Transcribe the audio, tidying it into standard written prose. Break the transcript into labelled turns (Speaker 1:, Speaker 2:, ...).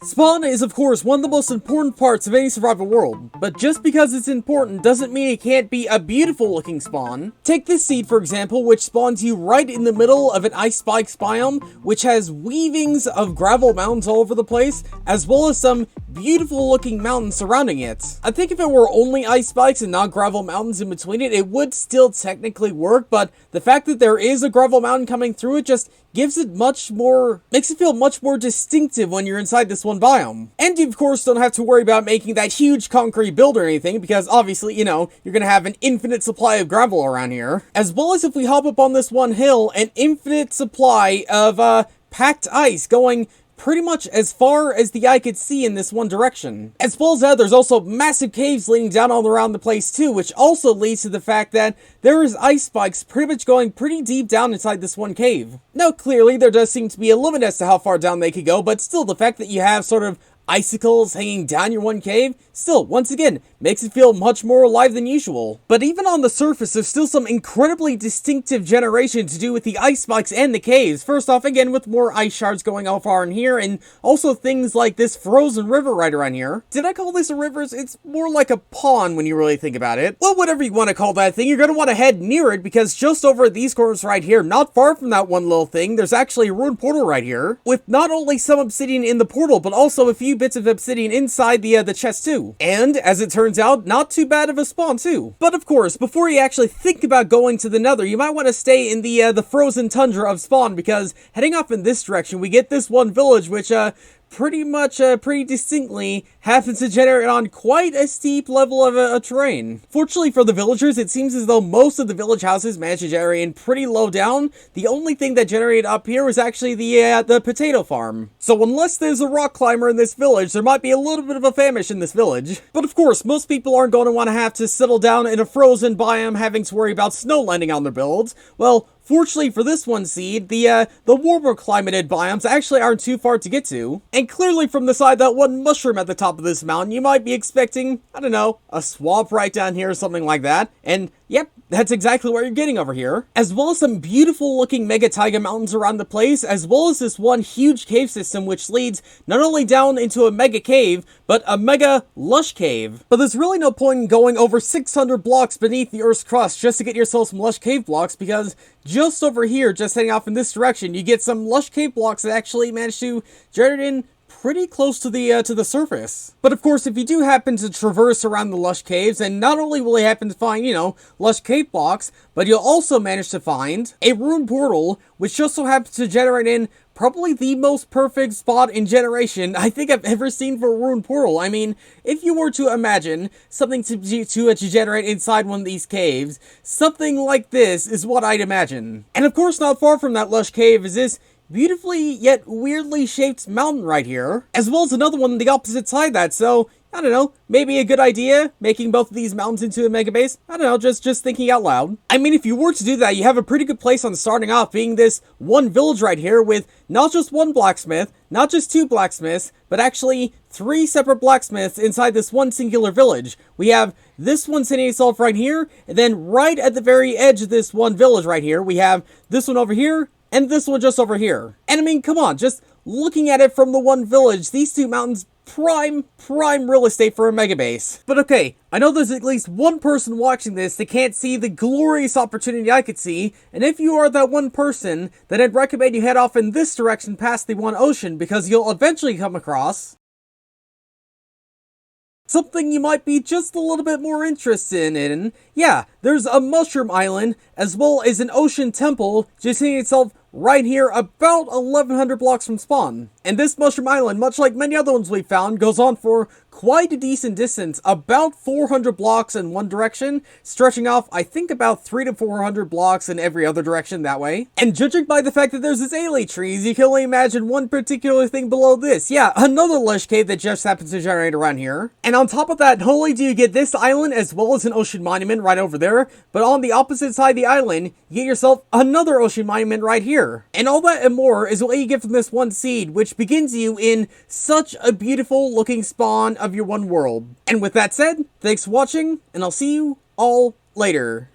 Speaker 1: Spawn is of course one of the most important parts of any survival world, but just because it's important doesn't mean it can't be a beautiful looking spawn. Take this seed for example, which spawns you right in the middle of an ice spikes biome, which has weavings of gravel mountains all over the place, as well as some beautiful looking mountains surrounding it. I think if it were only ice spikes and not gravel mountains in between it, it would still technically work, but the fact that there is a gravel mountain coming through it just gives it makes it feel much more distinctive when you're inside this one biome. And you of course don't have to worry about making that huge concrete build or anything, because obviously, you know, you're gonna have an infinite supply of gravel around here. As well as if we hop up on this one hill, an infinite supply of packed ice going pretty much as far as the eye could see in this one direction. As well as that, there's also massive caves leading down all around the place too, which also leads to the fact that there is ice spikes pretty much going pretty deep down inside this one cave. Now clearly there does seem to be a limit as to how far down they could go, but still the fact that you have sort of icicles hanging down your one cave, still, once again, makes it feel much more alive than usual. But even on the surface, there's still some incredibly distinctive generation to do with the ice spikes and the caves. First off, again, with more ice shards going all far in here, and also things like this frozen river right around here. Did I call this a river? It's more like a pond when you really think about it. Well, whatever you want to call that thing, you're going to want to head near it, because just over at these corners right here, not far from that one little thing, there's actually a Rune Portal right here, with not only some obsidian in the portal, but also a few bits of obsidian inside the chest too. And, as it turns out, not too bad of a spawn too. But of course, before you actually think about going to the nether, you might want to stay in the frozen tundra of spawn, because heading off in this direction, we get this one village, which, pretty distinctly happens to generate on quite a steep level of a terrain. Fortunately for the villagers, it seems as though most of the village houses managed to generate in pretty low down. The only thing that generated up here was actually the potato farm. So unless there's a rock climber in this village, there might be a little bit of a famish in this village. But of course, most people aren't going to want to have to settle down in a frozen biome having to worry about snow landing on their builds. Well, fortunately for this one seed, the warmer climated biomes actually aren't too far to get to. And clearly from the side that one mushroom at the top of this mountain, you might be expecting, I don't know, a swamp right down here or something like that. And yep, that's exactly what you're getting over here. As well as some beautiful looking mega taiga mountains around the place, as well as this one huge cave system which leads not only down into a mega cave, but a mega lush cave. But there's really no point in going over 600 blocks beneath the Earth's crust just to get yourself some lush cave blocks, because just over here, just heading off in this direction, you get some lush cave blocks that actually manage to generate in pretty close to the surface. But of course, if you do happen to traverse around the lush caves, and not only will you happen to find, you know, lush cave blocks, but you'll also manage to find a Rune Portal, which just so happens to generate in probably the most perfect spot in generation I think I've ever seen for a Rune Portal. I mean, if you were to imagine something to generate inside one of these caves, something like this is what I'd imagine. And of course, not far from that lush cave is this beautifully yet weirdly shaped mountain right here, as well as another one on the opposite side of that. So I don't know, maybe a good idea, making both of these mountains into a mega base? I don't know, just thinking out loud. I mean, if you were to do that, you have a pretty good place on starting off, being this one village right here with not just one blacksmith, not just two blacksmiths, but actually 3 separate blacksmiths inside this one singular village. We have this one sitting itself right here, and then right at the very edge of this one village right here, we have this one over here, and this one just over here. And I mean, come on, just looking at it from the one village, these two mountains, prime real estate for a mega base. But okay, I know there's at least one person watching this that can't see the glorious opportunity I could see, and if you are that one person, then I'd recommend you head off in this direction past the one ocean, because you'll eventually come across something you might be just a little bit more interested in. Yeah, there's a mushroom island, as well as an ocean temple, just hitting itself right here about 1100 blocks from spawn. And this mushroom island, much like many other ones we've found, goes on for quite a decent distance, about 400 blocks in one direction, stretching off, I think, about 300 to 400 blocks in every other direction that way. And judging by the fact that there's this aley trees, you can only imagine one particular thing below this. Yeah, another lush cave that just happens to generate around here. And on top of that, not only do you get this island as well as an ocean monument right over there, but on the opposite side of the island, you get yourself another ocean monument right here. And all that and more is what you get from this one seed, which begins you in such a beautiful looking spawn of your one world. And with that said, thanks for watching, and I'll see you all later.